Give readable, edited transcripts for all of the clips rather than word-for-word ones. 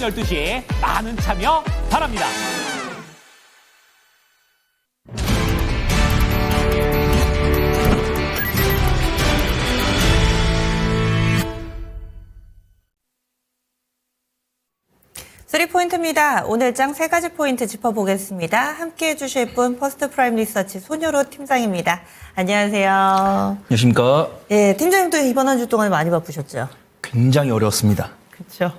12시 많은 참여 바랍니다. 포인트입니다. 오늘 장 3가지 포인트 짚어보겠습니다. 함께해 주실 분 퍼스트 프라임 리서치 손효로 팀장입니다. 안녕하세요. 안녕하십니까. 예, 팀장님도 이번 한 주 동안 많이 바쁘셨죠? 굉장히 어려웠습니다. 그렇죠.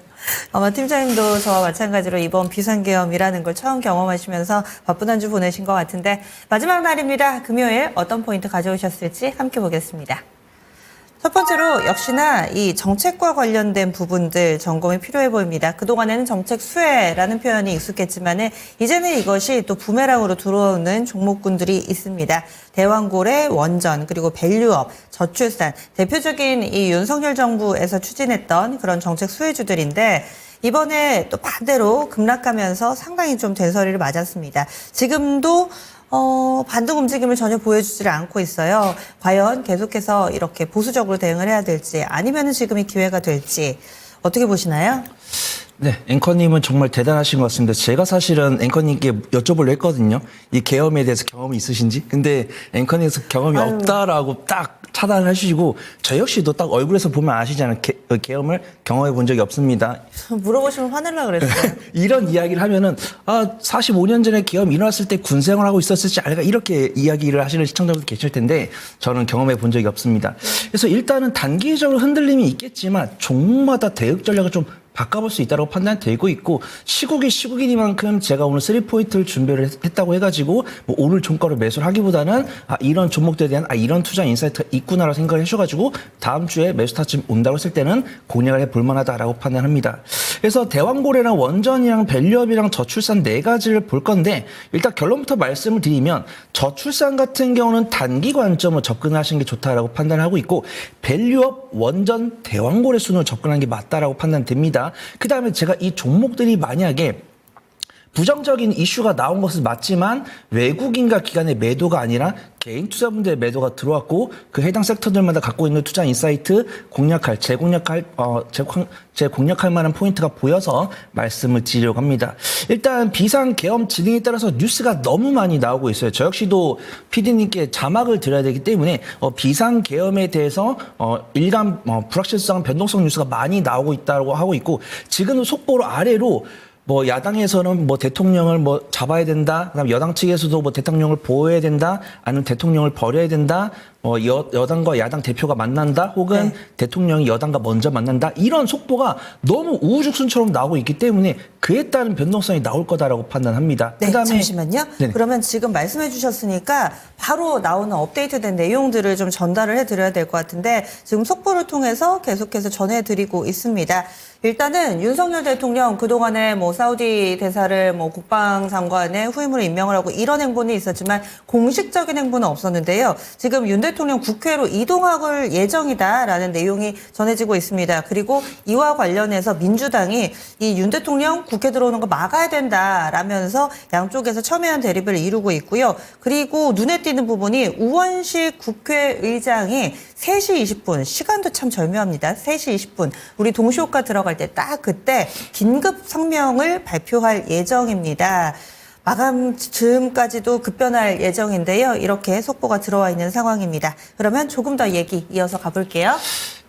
아마 팀장님도 저와 마찬가지로 이번 비상계엄이라는 걸 처음 경험하시면서 바쁜 한 주 보내신 것 같은데 마지막 날입니다. 금요일 어떤 포인트 가져오셨을지 함께 보겠습니다. 첫 번째로 역시나 이 정책과 관련된 부분들 점검이 필요해 보입니다. 그동안에는 정책 수혜라는 표현이 익숙했지만 이제는 이것이 또 부메랑으로 들어오는 종목군들이 있습니다. 대왕고래, 원전, 그리고 밸류업, 저출산, 대표적인 이 윤석열 정부에서 추진했던 그런 정책 수혜주들인데 이번에 또 반대로 급락하면서 상당히 좀 된서리를 맞았습니다. 지금도 반등 움직임을 전혀 보여주지를 않고 있어요. 과연 계속해서 이렇게 보수적으로 대응을 해야 될지 아니면 지금이 기회가 될지 어떻게 보시나요? 네, 앵커님은 정말 대단하신 것 같습니다. 제가 사실은 앵커님께 여쭤보려 했거든요. 이 계엄에 대해서 경험이 있으신지. 근데 앵커님께서 경험이 없다라고 딱 차단을 하시고 저 역시도 딱 얼굴에서 보면 아시잖아요. 계엄을 경험해 본 적이 없습니다. 물어보시면 화낼라 그랬어요. 이런 이야기를 하면은 45년 전에 계엄 일어났을 때 군생활 하고 있었을지 알까 이렇게 이야기를 하시는 시청자분들 계실 텐데 저는 경험해 본 적이 없습니다. 그래서 일단은 단기적으로 흔들림이 있겠지만 종목마다 대응 전략을 좀 바꿔볼 수 있다고 판단되고 있고 시국이 시국이니만큼 제가 오늘 3포인트를 준비를 했다고 해가지고 뭐 오늘 종가를 매수를 하기보다는 이런 종목들에 대한 이런 투자 인사이트가 있구나라고 생각을 해셔가지고 다음 주에 매수 타점 온다고 했을 때는 공략을 해볼 만하다라고 판단합니다. 그래서 대왕고래랑 원전이랑 밸류업이랑 저출산 4가지를 볼 건데 일단 결론부터 말씀을 드리면 저출산 같은 경우는 단기 관점으로 접근하시는 게 좋다라고 판단하고 있고 밸류업, 원전, 대왕고래 순으로 접근하는 게 맞다라고 판단됩니다. 그 다음에 제가 이 종목들이 만약에 부정적인 이슈가 나온 것은 맞지만 외국인과 기관의 매도가 아니라 개인 투자분들의 매도가 들어왔고 그 해당 섹터들마다 갖고 있는 투자 인사이트 재공략할 만한 포인트가 보여서 말씀을 드리려고 합니다. 일단 비상 계엄 진행에 따라서 뉴스가 너무 많이 나오고 있어요. 저 역시도 PD님께 자막을 드려야 되기 때문에 비상 계엄에 대해서 일간 불확실성 변동성 뉴스가 많이 나오고 있다고 하고 있고 지금은 속보로 아래로 뭐 야당에서는 뭐 대통령을 뭐 잡아야 된다. 그다음 여당 측에서도 뭐 대통령을 보호해야 된다. 아니면 대통령을 버려야 된다. 여당과 야당 대표가 만난다. 혹은 대통령이 여당과 먼저 만난다. 이런 속보가 너무 우후죽순처럼 나오고 있기 때문에 그에 따른 변동성이 나올 거다라고 판단합니다. 네, 그다음에 잠시만요. 네네. 그러면 지금 말씀해 주셨으니까 바로 나오는 업데이트된 내용들을 좀 전달을 해드려야 될 것 같은데 지금 속보를 통해서 계속해서 전해드리고 있습니다. 일단은 윤석열 대통령 그동안에 뭐 사우디 대사를 뭐 국방장관의 후임으로 임명을 하고 이런 행보는 있었지만 공식적인 행보는 없었는데요. 지금 윤 대통령 국회로 이동할 예정이다라는 내용이 전해지고 있습니다. 그리고 이와 관련해서 민주당이 이 윤 대통령 국회 들어오는 거 막아야 된다라면서 양쪽에서 첨예한 대립을 이루고 있고요. 그리고 눈에 띄는 부분이 우원식 국회의장이 3시 20분, 시간도 참 절묘합니다. 3시 20분, 우리 동시호가 들어갈 때 딱 그때 긴급 성명을 발표할 예정입니다. 마감 즈음까지도 급변할 예정인데요. 이렇게 속보가 들어와 있는 상황입니다. 그러면 조금 더 얘기 이어서 가볼게요.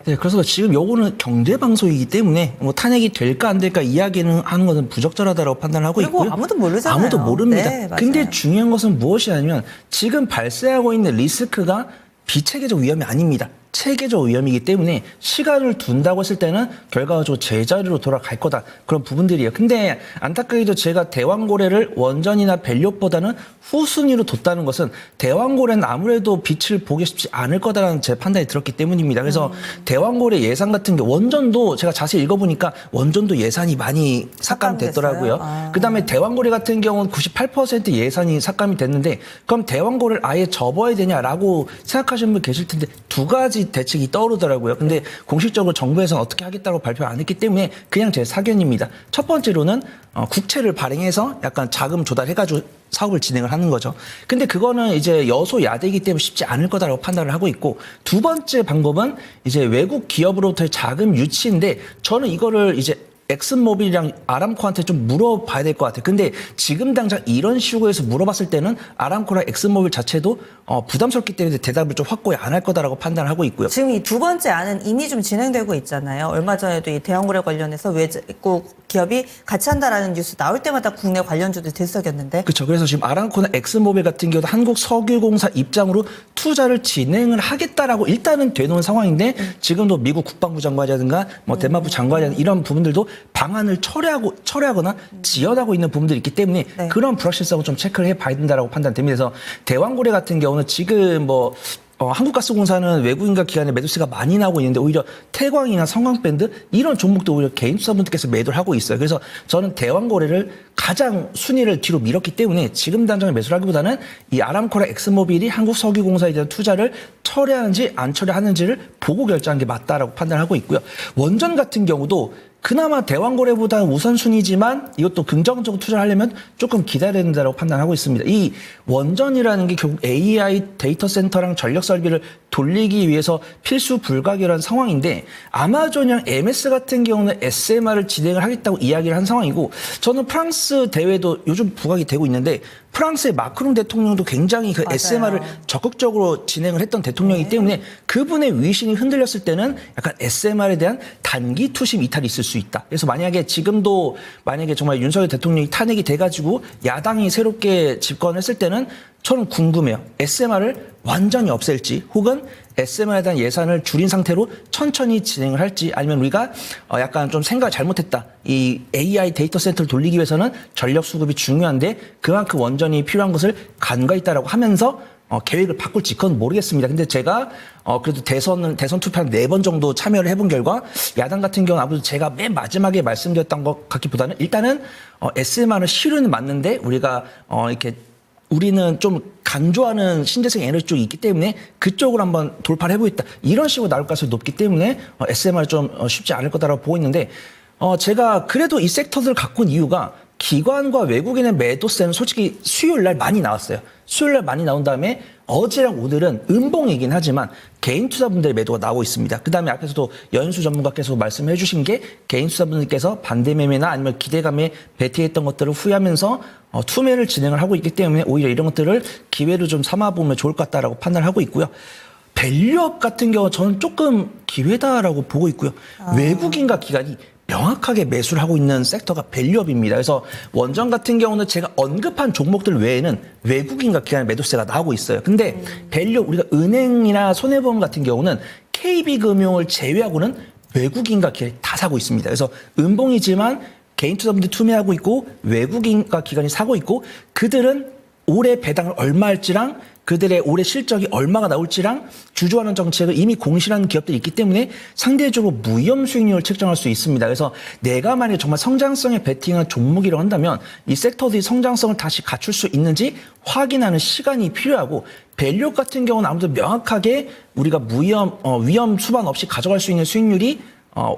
네, 그래서 지금 요거는 경제방송이기 때문에 뭐 탄핵이 될까 안 될까 이야기는 하는 것은 부적절하다고 판단을 하고 있고요. 그리고 아무도 모르잖아요. 아무도 모릅니다. 네, 맞아요. 근데 중요한 것은 무엇이냐면 지금 발생하고 있는 리스크가 비체계적 위험이 아닙니다. 체계적 위험이기 때문에 시간을 둔다고 했을 때는 결과적으로 제자리로 돌아갈 거다. 그런 부분들이에요. 근데 안타깝게도 제가 대왕고래를 원전이나 밸류업보다는 후순위로 뒀다는 것은 대왕고래는 아무래도 빛을 보기 쉽지 않을 거다라는 제 판단이 들었기 때문입니다. 그래서 대왕고래 예산 같은 게 원전도 제가 자세히 읽어보니까 원전도 예산이 많이 삭감이 됐더라고요. 그다음에 대왕고래 같은 경우는 98% 예산이 삭감이 됐는데 그럼 대왕고래를 아예 접어야 되냐라고 생각하시는 분 계실 텐데 두 가지 대책이 떠오르더라고요. 근데 공식적으로 정부에서는 어떻게 하겠다고 발표 안 했기 때문에 그냥 제 사견입니다. 첫 번째로는 국채를 발행해서 약간 자금 조달해가지고 사업을 진행을 하는 거죠. 근데 그거는 이제 여소야대이기 때문에 쉽지 않을 거다라고 판단을 하고 있고 두 번째 방법은 이제 외국 기업으로부터의 자금 유치인데 저는 이거를 이제 엑슨모빌이랑 아람코한테 좀 물어봐야 될 것 같아요. 근데 지금 당장 이런 식으로 물어봤을 때는 아람코랑 엑슨모빌 자체도 부담스럽기 때문에 대답을 좀 확고히 안 할 거다라고 판단하고 있고요. 지금 이 두 번째 안은 이미 좀 진행되고 있잖아요. 얼마 전에도 이 대형거래 관련해서 외국 기업이 같이 한다라는 뉴스 나올 때마다 국내 관련주들 들썩였는데. 그렇죠. 그래서 지금 아람코나 엑슨모빌 같은 경우도 한국석유공사 입장으로 투자를 진행을 하겠다라고 일단은 되놓은 상황인데 지금도 미국 국방부 장관이라든가 뭐 대마부 장관이라든가 이런 부분들도 방안을 철회하거나 지연하고 있는 부분들이 있기 때문에 네. 그런 불확실성을 좀 체크를 해봐야 된다라고 판단됩니다. 그래서 대왕거래 같은 경우는 지금 한국가스공사는 외국인과 기관의 매도세가 많이 나오고 있는데 오히려 태광이나 성광밴드 이런 종목도 오히려 개인 투자분들께서 매도를 하고 있어요. 그래서 저는 대왕거래를 가장 순위를 뒤로 밀었기 때문에 지금 당장에 매수를 하기보다는 이 아람코랑 엑슨모빌이 한국석유공사에 대한 투자를 철회하는지 안 철회하는지를 보고 결정한 게 맞다라고 판단하고 있고요. 원전 같은 경우도 그나마 대왕거래보다는 우선순위지만 이것도 긍정적으로 투자를 하려면 조금 기다려야 된다고 판단하고 있습니다. 이 원전이라는 게 결국 AI 데이터 센터랑 전력 설비를 돌리기 위해서 필수 불가결한 상황인데 아마존이랑 MS 같은 경우는 SMR을 진행을 하겠다고 이야기를 한 상황이고 저는 프랑스 대회도 요즘 부각이 되고 있는데 프랑스의 마크롱 대통령도 굉장히 그 맞아요. SMR을 적극적으로 진행을 했던 대통령이기 때문에 그분의 위신이 흔들렸을 때는 약간 SMR에 대한 단기 투심 이탈이 있을 수 있다. 그래서 만약에 지금도 만약에 정말 윤석열 대통령이 탄핵이 돼가지고 야당이 새롭게 집권했을 때는 저는 궁금해요. SMR을 완전히 없앨지 혹은 SMR에 대한 예산을 줄인 상태로 천천히 진행을 할지 아니면 우리가 약간 좀 생각을 잘못했다. 이 AI 데이터 센터를 돌리기 위해서는 전력 수급이 중요한데 그만큼 원전이 필요한 것을 간과했다고 있다라고 하면서 계획을 바꿀지 그건 모르겠습니다. 근데 제가 그래도 대선 투표 한 4번 정도 참여를 해본 결과 야당 같은 경우는 아무래도 제가 맨 마지막에 말씀드렸던 것 같기보다는 일단은 SMR은 실효는 맞는데 우리가 이렇게 우리는 좀 강조하는 신재생 에너지 쪽이 있기 때문에 그쪽으로 한번 돌파를 해보겠다. 이런 식으로 나올 가능성이 높기 때문에 SMR 좀 쉽지 않을 거다라고 보고 있는데 제가 그래도 이 섹터들을 갖고 온 이유가 기관과 외국인의 매도세는 솔직히 수요일 날 많이 나왔어요. 수요일 날 많이 나온 다음에 어제랑 오늘은 음봉이긴 하지만 개인 투자분들의 매도가 나오고 있습니다. 그다음에 앞에서도 연수 전문가께서 말씀해 주신 게 개인 투자분들께서 반대 매매나 아니면 기대감에 베팅했던 것들을 후회하면서 투매를 진행을 하고 있기 때문에 오히려 이런 것들을 기회로 좀 삼아보면 좋을 것 같다라고 판단을 하고 있고요. 밸류업 같은 경우 저는 조금 기회다라고 보고 있고요. 외국인과 기관이 명확하게 매수를 하고 있는 섹터가 밸류업입니다. 그래서 원전 같은 경우는 제가 언급한 종목들 외에는 외국인과 기관의 매도세가 나오고 있어요. 근데 밸류업 우리가 은행이나 손해보험 같은 경우는 KB금융을 제외하고는 외국인과 기관이 다 사고 있습니다. 그래서 음봉이지만 개인 투자분들이 투매하고 있고 외국인과 기관이 사고 있고 그들은 올해 배당을 얼마 할지랑 그들의 올해 실적이 얼마가 나올지랑 주주환원 정책을 이미 공시한 기업들이 있기 때문에 상대적으로 무위험 수익률을 책정할 수 있습니다. 그래서 내가 만약에 정말 성장성에 베팅한 종목이라고 한다면 이 섹터들이 성장성을 다시 갖출 수 있는지 확인하는 시간이 필요하고 밸류 같은 경우는 아무래도 명확하게 우리가 위험 수반 없이 가져갈 수 있는 수익률이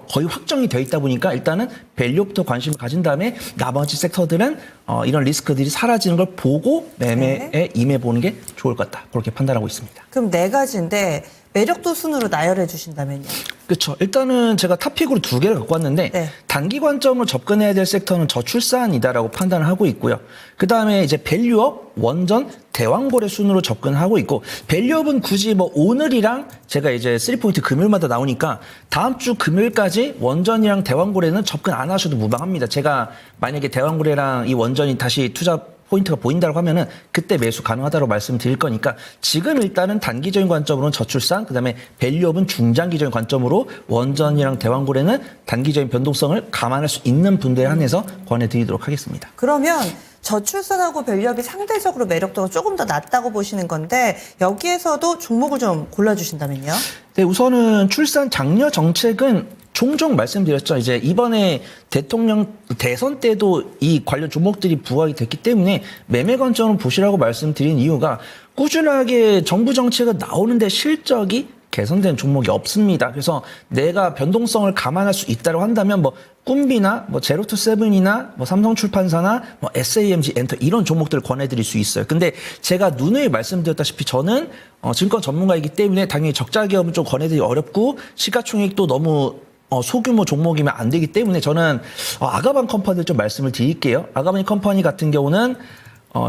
거의 확정이 되어 있다 보니까 일단은 밸류부터 관심을 가진 다음에 나머지 섹터들은 이런 리스크들이 사라지는 걸 보고 매매에 임해보는 게 좋을 것 같다. 그렇게 판단하고 있습니다. 그럼 4가지인데 매력도 순으로 나열해 주신다면요? 그렇죠. 일단은 제가 탑픽으로 2개를 갖고 왔는데 네. 단기 관점으로 접근해야 될 섹터는 저출산이다라고 판단을 하고 있고요. 그다음에 이제 밸류업, 원전, 대왕거래 순으로 접근하고 있고 밸류업은 굳이 오늘이랑 제가 이제 3포인트 금요일마다 나오니까 다음 주 금요일까지 원전이랑 대왕거래는 접근 안 하셔도 무방합니다. 제가 만약에 대왕거래랑 이 원전이 다시 투자 포인트가 보인다고 하면은 그때 매수 가능하다고 말씀드릴 거니까 지금 일단은 단기적인 관점으로는 저출산, 그다음에 밸류업은 중장기적인 관점으로 원전이랑 대왕거래는 단기적인 변동성을 감안할 수 있는 분들에 한해서 권해드리도록 하겠습니다. 그러면 저출산하고 밸류업이 상대적으로 매력도가 조금 더 낮다고 보시는 건데 여기에서도 종목을 좀 골라주신다면요? 네, 우선은 출산 장려 정책은 종종 말씀드렸죠. 이제 이번에 대통령 대선 때도 이 관련 종목들이 부각이 됐기 때문에 매매 관점으로 보시라고 말씀드린 이유가 꾸준하게 정부 정책은 나오는데 실적이 개선된 종목이 없습니다. 그래서 내가 변동성을 감안할 수 있다고 한다면 꿈비나 제로투세븐이나 삼성출판사나 SAMG 엔터 이런 종목들을 권해드릴 수 있어요. 근데 제가 누누이 말씀드렸다시피 저는 증권 전문가이기 때문에 당연히 적자 기업은 좀 권해드리기 어렵고 시가총액도 너무 소규모 종목이면 안 되기 때문에 저는 아가방 컴퍼니를 좀 말씀을 드릴게요. 아가방 컴퍼니 같은 경우는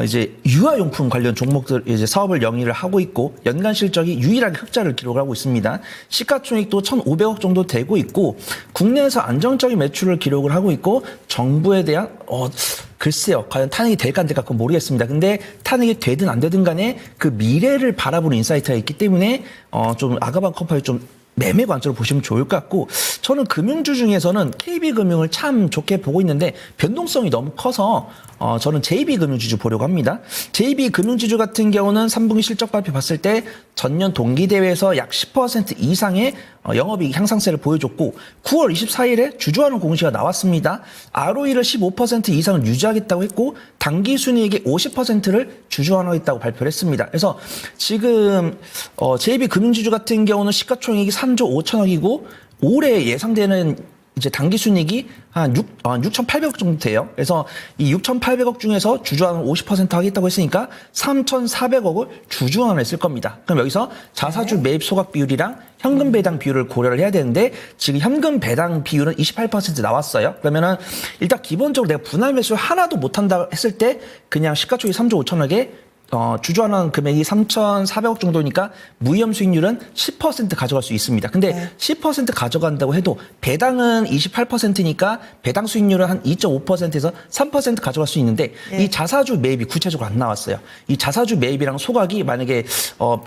이제 유아용품 관련 종목들 이제 사업을 영위를 하고 있고 연간 실적이 유일하게 흑자를 기록하고 있습니다. 시가총액도 1,500억 정도 되고 있고 국내에서 안정적인 매출을 기록을 하고 있고 정부에 대한 글쎄요, 과연 탄핵이 될까 안 될까 그건 모르겠습니다. 근데 탄핵이 되든 안 되든 간에 그 미래를 바라보는 인사이트가 있기 때문에 좀 아가방 컴퍼니 좀 매매 관점으로 보시면 좋을 것 같고 저는 금융주 중에서는 KB금융을 참 좋게 보고 있는데 변동성이 너무 커서 저는 JB금융지주 보려고 합니다. JB금융지주 같은 경우는 3분기 실적 발표 봤을 때 전년 동기 대비해서 약 10% 이상의 영업이익 향상세를 보여줬고 9월 24일에 주주환원 공시가 나왔습니다. ROE를 15% 이상을 유지하겠다고 했고 당기순이익의 50%를 주주환원하겠다고 발표를 했습니다. 그래서 지금 JB금융지주 같은 경우는 시가총액이 3조 5천억이고 올해 예상되는 이제 당기순이익이 한 6,800억 정도 돼요. 그래서 이 6,800억 중에서 주주환원 50% 하겠다고 했으니까 3,400억을 주주환원에 쓸 겁니다. 그럼 여기서 자사주 매입 소각 비율이랑 현금 배당 비율을 고려를 해야 되는데 지금 현금 배당 비율은 28% 나왔어요. 그러면은 일단 기본적으로 내가 분할 매수를 하나도 못 한다 했을 때 그냥 시가총액 3조 5천억에 주주환원 금액이 3,400억 정도니까 무위험 수익률은 10% 가져갈 수 있습니다. 근데 10% 가져간다고 해도 배당은 28%니까 배당 수익률은 한 2.5%에서 3% 가져갈 수 있는데 이 자사주 매입이 구체적으로 안 나왔어요. 이 자사주 매입이랑 소각이 만약에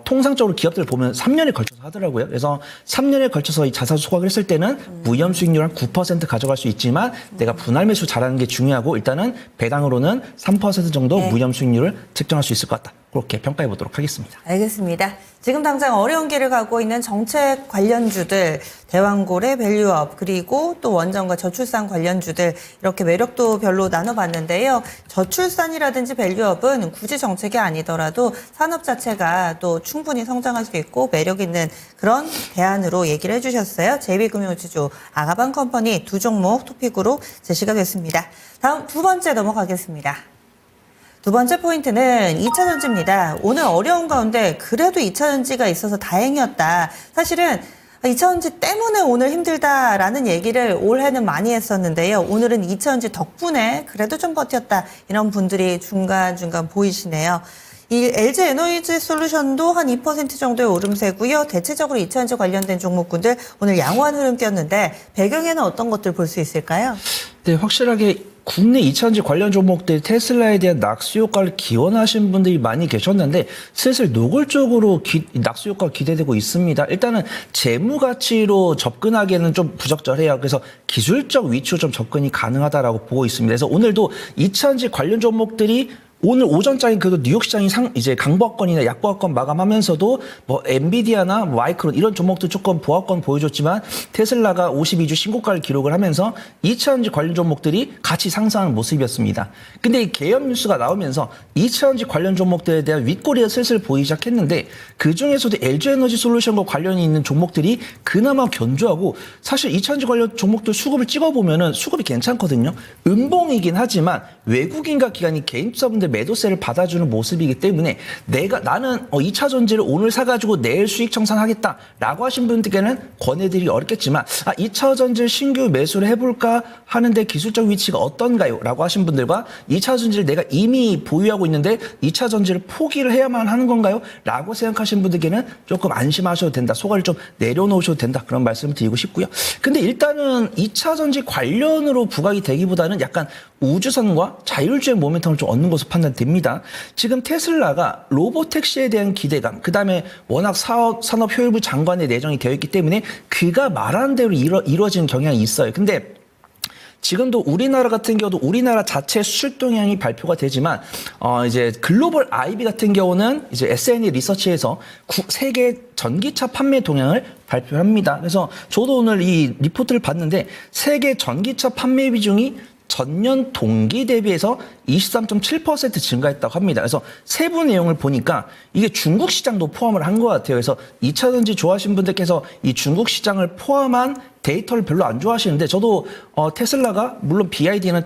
통상적으로 기업들을 보면 3년에 걸쳐서 하더라고요. 그래서 3년에 걸쳐서 이 자사주 소각을 했을 때는 무위험 수익률 한 9% 가져갈 수 있지만 내가 분할 매수 잘하는 게 중요하고 일단은 배당으로는 3% 정도 무위험 수익률을 측정할 수 있을 것 같다. 그렇게 평가해 보도록 하겠습니다. 알겠습니다. 지금 당장 어려운 길을 가고 있는 정책 관련주들, 대왕고래, 밸류업, 그리고 또 원전과 저출산 관련주들 이렇게 매력도 별로 나눠봤는데요. 저출산이라든지 밸류업은 굳이 정책이 아니더라도 산업 자체가 또 충분히 성장할 수 있고 매력 있는 그런 대안으로 얘기를 해주셨어요. JB금융지주, 아가방 컴퍼니 두 종목 토픽으로 제시가 됐습니다. 다음 두 번째 넘어가겠습니다. 두 번째 포인트는 2차전지입니다. 오늘 어려운 가운데 그래도 2차전지가 있어서 다행이었다. 사실은 2차전지 때문에 오늘 힘들다라는 얘기를 올해는 많이 했었는데요. 오늘은 2차전지 덕분에 그래도 좀 버텼다. 이런 분들이 중간중간 보이시네요. 이 LG 에너지 솔루션도 한 2% 정도의 오름세고요. 대체적으로 2차전지 관련된 종목군들 오늘 양호한 흐름 띄었는데 배경에는 어떤 것들 볼 수 있을까요? 네, 확실하게 국내 2차전지 관련 종목들 테슬라에 대한 낙수 효과를 기원하신 분들이 많이 계셨는데 슬슬 노골적으로 낙수 효과가 기대되고 있습니다. 일단은 재무 가치로 접근하기에는 좀 부적절해요. 그래서 기술적 위치로 좀 접근이 가능하다라고 보고 있습니다. 그래서 오늘도 2차전지 관련 종목들이 오늘 오전장에 그래도 뉴욕 시장이 이제 강보합권이나 약보합권 마감하면서도 뭐 엔비디아나 마이크론 이런 종목도 조금 보합권 보여줬지만 테슬라가 52주 신고가를 기록을 하면서 2차전지 관련 종목들이 같이 상승하는 모습이었습니다. 근데 이 개업 뉴스가 나오면서 2차전지 관련 종목들에 대한 윗꼬리가 슬슬 보이기 시작했는데 그 중에서도 LG 에너지 솔루션과 관련이 있는 종목들이 그나마 견조하고 사실 2차전지 관련 종목들 수급을 찍어보면은 수급이 괜찮거든요. 음봉이긴 하지만 외국인과 기관이 개인 투자분들 매도세를 받아주는 모습이기 때문에 나는 2차 전지를 오늘 사가지고 내일 수익 청산하겠다라고 하신 분들께는 권해드리기 어렵겠지만 2차 전지를 신규 매수를 해볼까 하는데 기술적 위치가 어떤가요? 라고 하신 분들과 2차 전지를 내가 이미 보유하고 있는데 2차 전지를 포기를 해야만 하는 건가요? 라고 생각하시는 분들께는 조금 안심하셔도 된다. 소가를 좀 내려놓으셔도 된다. 그런 말씀을 드리고 싶고요. 근데 일단은 2차 전지 관련으로 부각이 되기보다는 약간 우주선과 자율주행 모멘텀을 좀 얻는 것으로 판단됩니다. 지금 테슬라가 로보택시에 대한 기대감, 그 다음에 워낙 산업 효율부 장관의 내정이 되어 있기 때문에 그가 말하는 대로 이루어지는 경향이 있어요. 근데 지금도 우리나라 같은 경우도 우리나라 자체 수출 동향이 발표가 되지만 이제 글로벌 IB 같은 경우는 이제 S&E 리서치에서 세계 전기차 판매 동향을 발표합니다. 그래서 저도 오늘 이 리포트를 봤는데 세계 전기차 판매 비중이 전년 동기 대비해서 23.7% 증가했다고 합니다. 그래서 세부 내용을 보니까 이게 중국 시장도 포함을 한 것 같아요. 그래서 2차 전지 좋아하시는 분들께서 이 중국 시장을 포함한 데이터를 별로 안 좋아하시는데 저도 테슬라가 물론 BYD는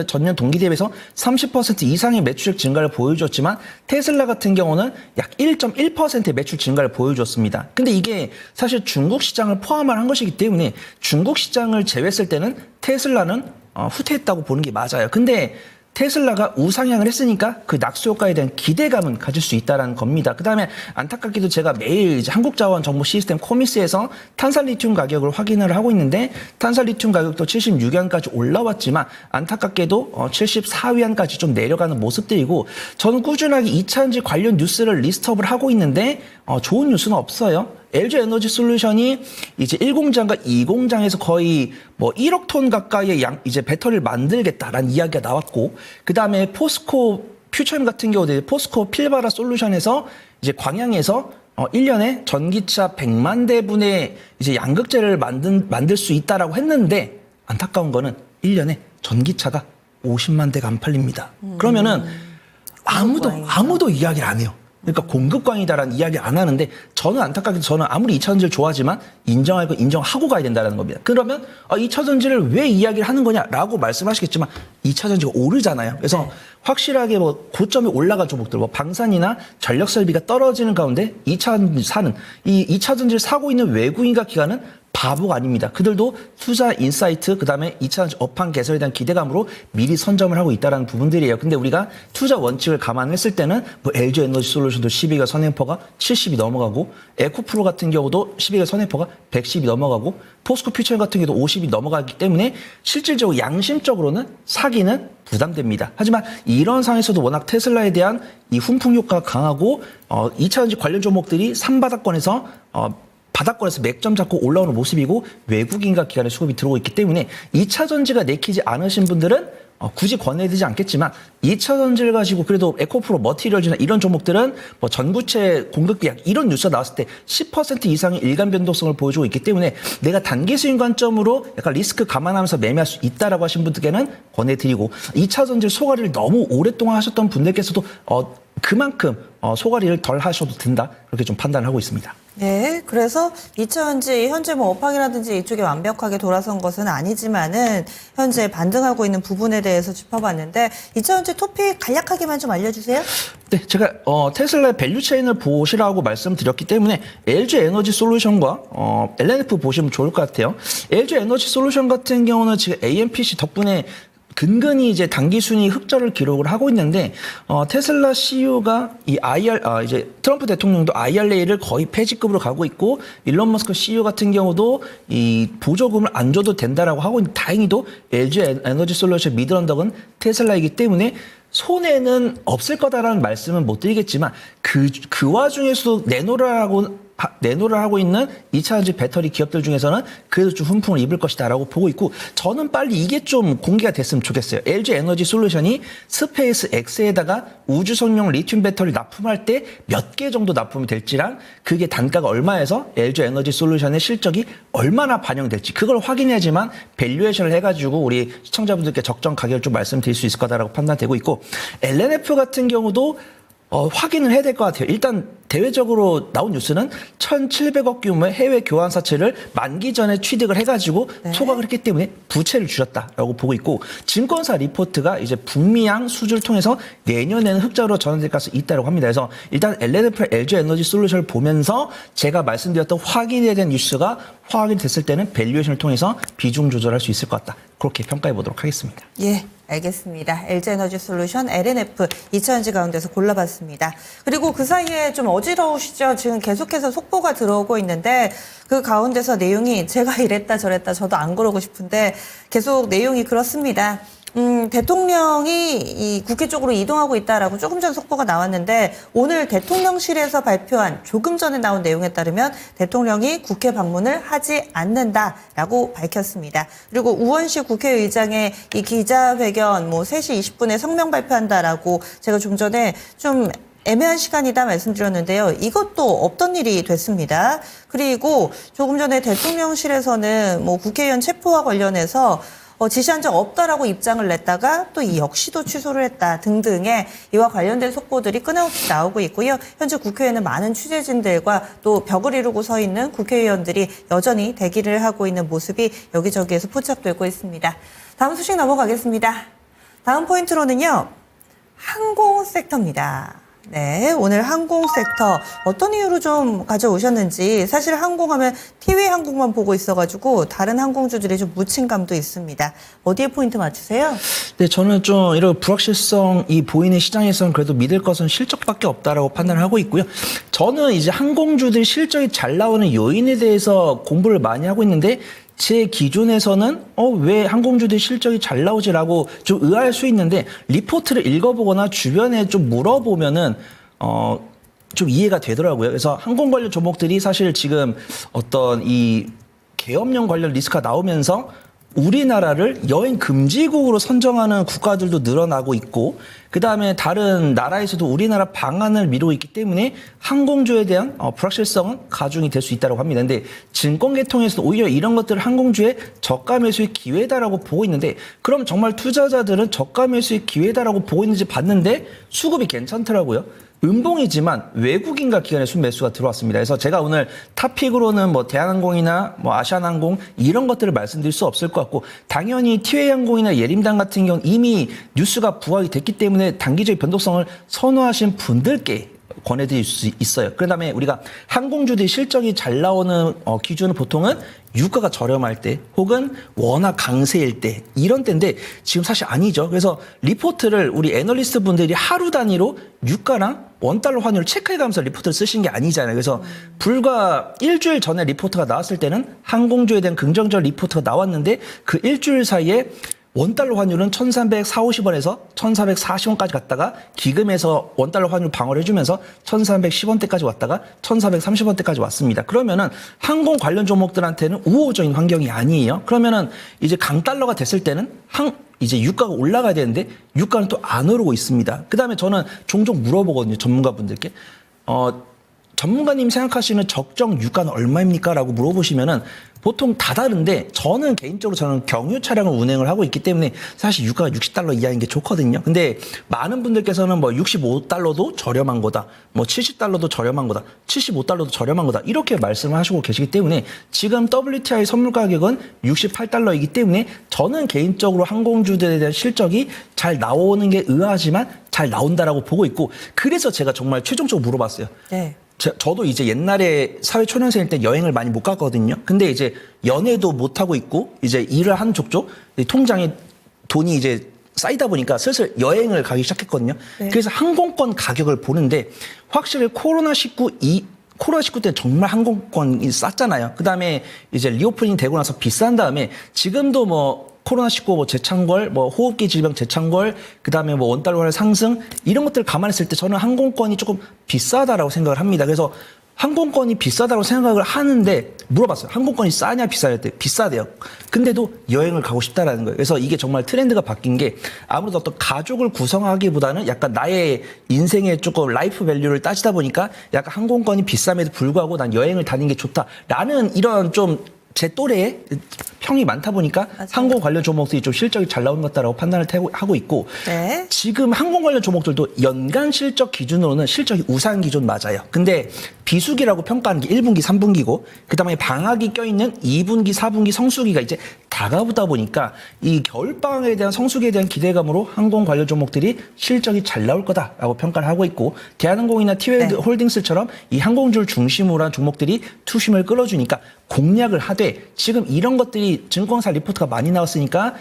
전년 동기 대비해서 30% 이상의 매출 증가를 보여줬지만 테슬라 같은 경우는 약 1.1%의 매출 증가를 보여줬습니다. 근데 이게 사실 중국 시장을 포함을 한 것이기 때문에 중국 시장을 제외했을 때는 테슬라는 후퇴했다고 보는 게 맞아요. 근데 테슬라가 우상향을 했으니까 그 낙수 효과에 대한 기대감은 가질 수 있다는 겁니다. 그다음에 안타깝게도 제가 매일 이제 한국자원정보시스템 코미스에서 탄산리튬 가격을 확인을 하고 있는데 탄산리튬 가격도 76위안까지 올라왔지만 안타깝게도 74위안까지 좀 내려가는 모습들이고 저는 꾸준하게 2차전지 관련 뉴스를 리스트업을 하고 있는데 좋은 뉴스는 없어요. LG 에너지 솔루션이 이제 1공장과 2공장에서 거의 뭐 1억 톤 가까이의 이제 배터리를 만들겠다라는 이야기가 나왔고, 그 다음에 포스코 퓨처엠 같은 경우도 포스코 필바라 솔루션에서 이제 광양에서 1년에 전기차 100만 대분의 이제 양극재를 만들 수 있다라고 했는데 안타까운 거는 1년에 전기차가 50만 대가 안 팔립니다. 그러면은 아무도 이야기를 안 해요. 그러니까 공급광이다라는 이야기 안 하는데 저는 안타깝게도 저는 아무리 2차전지를 좋아하지만 인정하고 가야 된다는 겁니다. 그러면 2차전지를 왜 이야기를 하는 거냐라고 말씀하시겠지만 2차전지가 오르잖아요. 그래서 확실하게 뭐 고점에 올라간 종목들, 뭐 방산이나 전력 설비가 떨어지는 가운데 2차전지 사는 이 2차전지를 사고 있는 외국인과 기관은 바보가 아닙니다. 그들도 투자 인사이트, 그다음에 2차전지 업황 개선에 대한 기대감으로 미리 선점을 하고 있다는 부분들이에요. 근데 우리가 투자 원칙을 감안했을 때는 뭐 LG 에너지 솔루션도 12개월 선행포가 70이 넘어가고 에코프로 같은 경우도 12개월 선행포가 110이 넘어가고 포스코 퓨처 같은 경우도 50이 넘어가기 때문에 실질적으로 양심적으로는 사기는 부담됩니다. 하지만 이런 상황에서도 워낙 테슬라에 대한 이 훈풍 효과가 강하고 2차전지 관련 종목들이 산바닥권에서 바닥권에서 맥점 잡고 올라오는 모습이고 외국인과 기관의 수급이 들어오고 있기 때문에 2차 전지가 내키지 않으신 분들은 굳이 권해드리지 않겠지만 2차 전지를 가지고 그래도 에코프로 머티리얼즈나 이런 종목들은 뭐 전구체 공급 계약 이런 뉴스가 나왔을 때 10% 이상의 일간 변동성을 보여주고 있기 때문에 내가 단기 수익 관점으로 약간 리스크 감안하면서 매매할 수 있다라고 하신 분들께는 권해드리고 2차 전지 소가리를 너무 오랫동안 하셨던 분들께서도 그만큼 소가리를 덜 하셔도 된다 그렇게 좀 판단을 하고 있습니다. 네, 그래서 2차전지 현재 뭐 업황이라든지 이쪽에 완벽하게 돌아선 것은 아니지만은 현재 반등하고 있는 부분에 대해서 짚어봤는데 2차전지 토픽 간략하게만 좀 알려주세요. 네, 제가 테슬라의 밸류 체인을 보시라고 말씀드렸기 때문에 LG 에너지 솔루션과 LNF 보시면 좋을 것 같아요. LG 에너지 솔루션 같은 경우는 지금 AMPC 덕분에 근근히 이제 단기 순위 흑자를 기록을 하고 있는데 테슬라 CEO가 이제 트럼프 대통령도 IRA를 거의 폐지급으로 가고 있고 일론 머스크 CEO 같은 경우도 이 보조금을 안 줘도 된다라고 하고 있는데 다행히도 LG 에너지 솔루션 미드런덕은 테슬라이기 때문에 손해는 없을 거다라는 말씀은 못 드리겠지만 그 와중에서도 내노를 하고 있는 2차전지 배터리 기업들 중에서는 그래도 좀 훈풍을 입을 것이다라고 보고 있고 저는 빨리 이게 좀 공개가 됐으면 좋겠어요. LG 에너지 솔루션이 스페이스 X에다가 우주선용 리튬 배터리 납품할 때 몇 개 정도 납품이 될지랑 그게 단가가 얼마에서 LG 에너지 솔루션의 실적이 얼마나 반영될지 그걸 확인해야지만 밸류에이션을 해가지고 우리 시청자분들께 적정 가격을 좀 말씀드릴 수 있을 거다라고 판단되고 있고 LNF 같은 경우도 확인을 해야 될 것 같아요. 일단 대외적으로 나온 뉴스는 1,700억 규모의 해외 교환사채를 만기 전에 취득을 해가지고 소각을 했기 때문에 부채를 줄였다라고 보고 있고 증권사 리포트가 이제 북미양 수주를 통해서 내년에는 흑자로 전환될 가능성이 있다고 합니다. 그래서 일단 LNF, LG 에너지 솔루션을 보면서 제가 말씀드렸던 확인에 대한 뉴스가 확인됐을 때는 밸류에이션을 통해서 비중 조절할 수 있을 것 같다. 그렇게 평가해 보도록 하겠습니다. 예, 알겠습니다. LG 에너지 솔루션, LNF 2차전지 가운데서 골라봤습니다. 그리고 그 사이에 좀 어지러우시죠? 지금 계속해서 속보가 들어오고 있는데 그 가운데서 내용이 제가 이랬다 저랬다 저도 안 그러고 싶은데 계속 내용이 그렇습니다. 대통령이 이 국회 쪽으로 이동하고 있다라고 조금 전 속보가 나왔는데 오늘 대통령실에서 발표한 조금 전에 나온 내용에 따르면 대통령이 국회 방문을 하지 않는다라고 밝혔습니다. 그리고 우원식 국회의장의 이 기자회견 3시 20분에 성명 발표한다라고 제가 좀 전에 좀 애매한 시간이다 말씀드렸는데요. 이것도 없던 일이 됐습니다. 그리고 조금 전에 대통령실에서는 국회의원 체포와 관련해서 지시한 적 없다라고 입장을 냈다가 또 이 역시도 취소를 했다 등등의 이와 관련된 속보들이 끊임없이 나오고 있고요. 현재 국회에는 많은 취재진들과 또 벽을 이루고 서 있는 국회의원들이 여전히 대기를 하고 있는 모습이 여기저기에서 포착되고 있습니다. 다음 소식 넘어가겠습니다. 다음 포인트로는요. 항공 섹터입니다. 네, 오늘 항공 섹터 어떤 이유로 좀 가져오셨는지 사실 항공하면 티웨이 항공만 보고 있어가지고 다른 항공주들이 좀 묻힌 감도 있습니다. 어디에 포인트 맞추세요? 네, 저는 좀 이런 불확실성이 보이는 시장에서는 그래도 믿을 것은 실적밖에 없다라고 판단을 하고 있고요. 저는 이제 항공주들이 실적이 잘 나오는 요인에 대해서 공부를 많이 하고 있는데 제 기준에서는 왜 항공주들이 실적이 잘 나오지라고 좀 의아할 수 있는데 리포트를 읽어보거나 주변에 좀 물어보면은 좀 이해가 되더라고요. 그래서 항공 관련 종목들이 사실 지금 어떤 이 계엄령 관련 리스크가 나오면서 우리나라를 여행 금지국으로 선정하는 국가들도 늘어나고 있고 그다음에 다른 나라에서도 우리나라 방안을 미루고 있기 때문에 항공주에 대한 불확실성은 가중이 될 수 있다고 합니다. 근데 증권계통에서도 오히려 이런 것들을 항공주의 저가 매수의 기회다라고 보고 있는데 그럼 정말 투자자들은 저가 매수의 기회다라고 보고 있는지 봤는데 수급이 괜찮더라고요. 음봉이지만 외국인과 기관의 순매수가 들어왔습니다. 그래서 제가 오늘 탑픽으로는 뭐 대한항공이나 뭐 아시아나항공 이런 것들을 말씀드릴 수 없을 것 같고 당연히 티웨이항공이나 예림당 같은 경우는 이미 뉴스가 부각이 됐기 때문에 단기적인 변동성을 선호하신 분들께 권해드릴 수 있어요. 그다음에 우리가 항공주들이 실적이 잘 나오는 기준은 보통은 유가가 저렴할 때 혹은 워낙 강세일 때 이런 때인데 지금 사실 아니죠. 그래서 리포트를 우리 애널리스트 분들이 하루 단위로 유가랑 원달러 환율을 체크해가면서 리포트를 쓰신 게 아니잖아요. 그래서 불과 일주일 전에 리포트가 나왔을 때는 항공주에 대한 긍정적 리포트가 나왔는데 그 일주일 사이에 원달러 환율은 1,340~50원에서 1,440원까지 갔다가 기금에서 원달러 환율 방어를 해주면서 1,310원대까지 왔다가 1,430원대까지 왔습니다. 그러면은 항공 관련 종목들한테는 우호적인 환경이 아니에요. 그러면은 이제 강달러가 됐을 때는 이제 유가가 올라가야 되는데 유가는 또 안 오르고 있습니다. 그다음에 저는 종종 물어보거든요. 전문가분들께. 전문가님 생각하시는 적정 유가는 얼마입니까? 라고 물어보시면은 보통 다 다른데 저는 개인적으로 경유 차량을 운행을 하고 있기 때문에 사실 유가가 60달러 이하인 게 좋거든요. 근데 많은 분들께서는 뭐 65달러도 저렴한 거다. 뭐 70달러도 저렴한 거다. 75달러도 저렴한 거다. 이렇게 말씀을 하시고 계시기 때문에 지금 WTI 선물 가격은 68달러이기 때문에 저는 개인적으로 항공주들에 대한 실적이 잘 나오는 게 의아하지만 잘 나온다라고 보고 있고 그래서 제가 정말 최종적으로 물어봤어요. 네. 저도 이제 옛날에 사회 초년생일 때 여행을 많이 못 갔거든요. 근데 이제 연애도 못 하고 있고 이제 일을 하는 족족 통장에 돈이 이제 쌓이다 보니까 슬슬 여행을 가기 시작했거든요. 네. 그래서 항공권 가격을 보는데 확실히 코로나19 때 정말 항공권이 쌌잖아요. 그다음에 이제 리오프닝 되고 나서 비싼 다음에 지금도 뭐 코로나19 뭐 재창궐, 뭐 호흡기 질병 재창궐, 그다음에 뭐 원달러 환율 상승 이런 것들을 감안했을 때 저는 항공권이 조금 비싸다라고 생각을 합니다. 그래서 항공권이 비싸다고 생각을 하는데 물어봤어요. 항공권이 싸냐 비싸냐 때 비싸대요. 근데도 여행을 가고 싶다라는 거예요. 그래서 이게 정말 트렌드가 바뀐 게 아무래도 어떤 가족을 구성하기보다는 약간 나의 인생의 조금 라이프 밸류를 따지다 보니까 약간 항공권이 비쌈에도 불구하고 난 여행을 다니는 게 좋다라는 이런 좀 제 또래의 평이 많다 보니까 맞아요. 항공 관련 종목들이 좀 실적이 잘 나온 것 같다라고 판단을 하고 있고 네. 지금 항공 관련 종목들도 연간 실적 기준으로는 실적이 우상 기준 맞아요. 근데 비수기라고 평가하는 게 1분기, 3분기고 그다음에 방학이 껴있는 2분기, 4분기 성수기가 이제 다가오다 보니까 이 겨울방학에 대한 성수기에 대한 기대감으로 항공 관련 종목들이 실적이 잘 나올 거다라고 평가를 하고 있고 대한항공이나 티웨이 네. 홀딩스처럼 이 항공주를 중심으로 한 종목들이 투심을 끌어주니까 공략을 하되 지금 이런 것들이 증권사 리포트가 많이 나왔으니까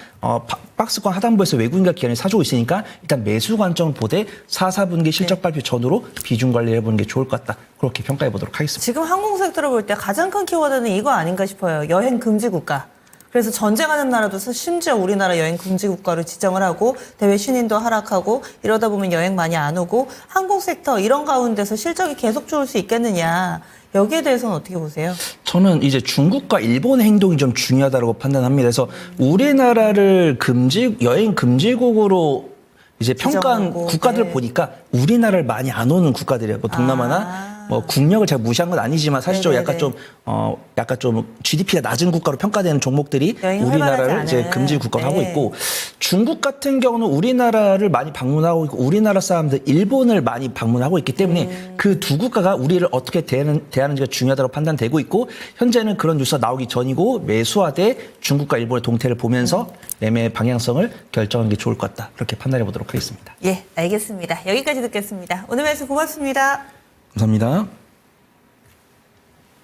박스권 하단부에서 외국인과 기관이 사주고 있으니까 일단 매수 관점을 보되 4, 4분기 실적 발표 전후로 비중 관리를 해보는 게 좋을 것 같다. 그렇게 평가해 보도록 하겠습니다. 지금 항공 섹터를 볼 때 가장 큰 키워드는 이거 아닌가 싶어요. 여행 금지 국가. 그래서 전쟁하는 나라도 심지어 우리나라 여행 금지 국가로 지정을 하고 대외 신인도 하락하고 이러다 보면 여행 많이 안 오고 항공 섹터 이런 가운데서 실적이 계속 좋을 수 있겠느냐. 여기에 대해서는 어떻게 보세요? 저는 이제 중국과 일본의 행동이 좀 중요하다고 판단합니다. 그래서 우리나라를 여행 금지국으로 이제 평가한 지정하고, 국가들 네. 보니까 우리나라를 많이 안 오는 국가들이에요. 뭐 동남아나 뭐 국력을 제가 무시한 건 아니지만 사실 좀 네네네. 약간 좀 GDP가 낮은 국가로 평가되는 종목들이 여행이 우리나라를 활발하지 이제 않은. 금지 국가로 하고 네. 있고 중국 같은 경우는 우리나라를 많이 방문하고 있고 우리나라 사람들 일본을 많이 방문하고 있기 때문에 그 두 국가가 우리를 어떻게 대하는지가 중요하다고 판단되고 있고 현재는 그런 뉴스가 나오기 전이고 매수하되 중국과 일본의 동태를 보면서 매매 방향성을 결정하는 게 좋을 것 같다. 그렇게 판단해 보도록 하겠습니다. 예, 알겠습니다. 여기까지 듣겠습니다. 오늘 말씀 고맙습니다. 감사합니다.